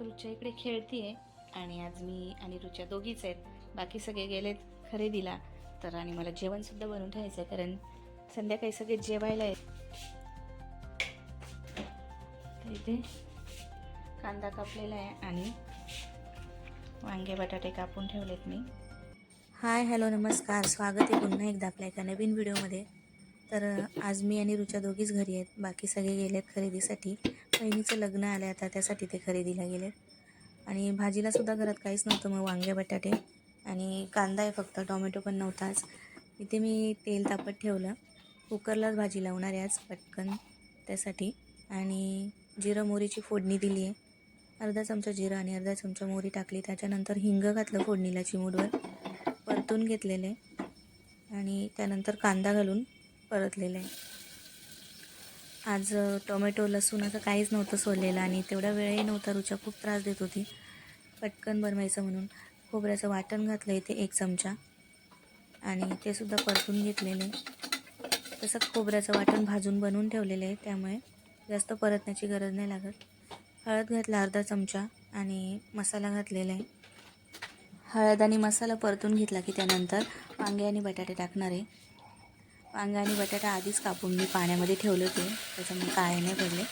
रुच्या इकडे खेळतीये आणि आज मी आणि रुच्या दोघीच आहेत. बाकी सगळे गेलेत खरेदीला. तर आणि मला जेवणसुद्धा बनवून ठेवायचं आहे कारण संध्याकाळी सगळे जेवायला आहेत. तर इथे कांदा कापलेला आहे आणि वांगे बटाटे कापून ठेवलेत मी. हाय हॅलो नमस्कार, स्वागत आहे पुन्हा एकदा आपल्या एका नवीन व्हिडिओमध्ये. तर आज मी आणि रुच्या दोघीच घरी आहेत. बाकी सगळे गेलेत खरेदीसाठी. बहिणीचं लग्न आलं आता त्यासाठी ते खरेदीला गेलेत. आणि भाजीलासुद्धा घरात काहीच नव्हतं, मग वांगे बटाटे आणि कांदा आहे फक्त, टोमॅटो पण नव्हताच. इथे मी तेल तापत ठेवलं. कुकरलाच भाजी लावणार आहे आज पटकन त्यासाठी. आणि जिरं मोहरीची फोडणी दिली आहे. अर्धा चमचा जिरं आणि अर्धा चमचा मोहरी टाकली. त्याच्यानंतर हिंग घातलं फोडणीला चिमूटभर, परतून घेतलेले आणि त्यानंतर कांदा घालून परतलेलं आहे. आज टोमॅटो लसूण असं काहीच नव्हतं सोललेलं आणि तेवढा वेळही नव्हता. रुचा खूप त्रास देत होती पटकन बनवायचं म्हणून. खोबऱ्याचं वाटण घातलं इथे 1 चमचा आणि ते सुद्धा परतून घेतलेलं आहे. तसं खोबऱ्याचं वाटण भाजून बनवून ठेवलेलं आहे, त्यामुळे जास्त परतण्याची गरज नाही लागत. हळद घातला अर्धा चमचा आणि मसाला घातलेला आहे. हळद आणि मसाला परतून घेतला की त्यानंतर वांगे आणि बटाटे टाकणार आहे. वांगे आणि बटाटा आधीच कापून मी पाण्यामध्ये ठेवले होते, त्याच्यामुळे काळे नाही पडले.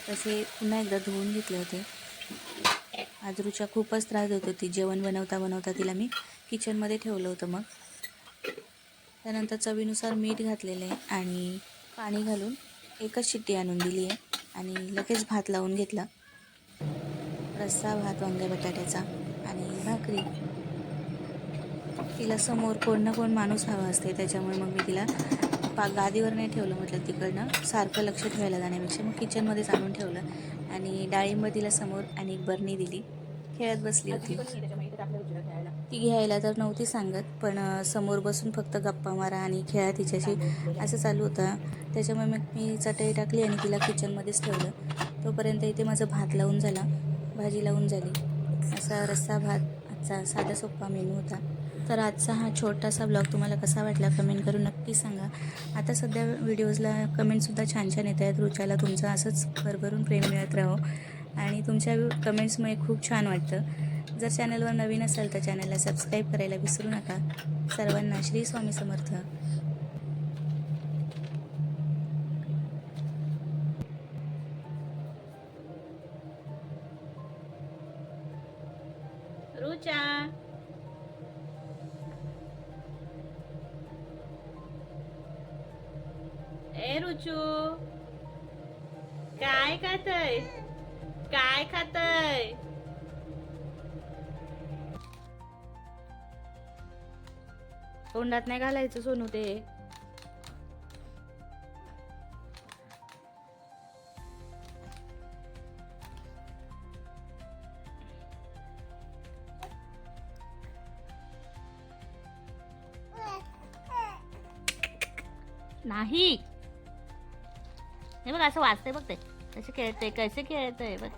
तसे पुन्हा एकदा धुवून घेतले होते. आज रुचा खूपच त्रास देत होती. जेवण बनवता बनवता तिला मी किचनमध्ये ठेवलं होतं. मग त्यानंतर चवीनुसार मीठ घातलेलं आहे आणि पाणी घालून एकच शिट्टी आणून दिली आहे आणि लगेच भात लावून घेतला. रस्सा भात वांगे बटाट्याचा आणि भाकरी. तिला समोर कोण ना कोण माणूस हवा असते, त्याच्यामुळे मग मी तिला गादीवर नाही ठेवलं. म्हटलं तिकडनं सारखं लक्ष ठेवायला जाण्यापेक्षा मग किचनमध्येच आणून ठेवलं आणि डाळिंब तिला समोर आणि एक बरणी दिली. खेळत बसली होती. ती घ्यायला तर नव्हती सांगत, पण समोर बसून फक्त गप्पा मारा आणि खेळा तिच्याशी असं चालू होतं. त्याच्यामुळे मग मी चटई टाकली आणि तिला किचनमध्येच ठेवलं. तोपर्यंत इथे माझं भात लावून झाला, भाजी लावून झाली. असा रस्सा भात आजचा साधा सोपा मेनू होता. तर आजचा हा छोटासा ब्लॉग तुम्हाला कसा वाटला कमेंट करून नक्की सांगा. आता सध्या व्हिडिओजला कमेंटसुद्धा छान छान येत आहेत. रुचाला तुमचं असंच भरभरून प्रेम मिळत राहो आणि तुमच्या कमेंट्समुळे खूप छान वाटतं. जर चॅनलवर नवीन असेल तर चॅनलला सबस्क्राईब करायला विसरू नका. सर्वांना श्री स्वामी समर्थ. रुचा, ए रुचू, काय खातय? काय खातय? तोंडात नाही घालायचं सोनू ते. नाही, हे बघ असं वाचतंय बघ, ते कसे खेळते, कसे खेळतंय बघ.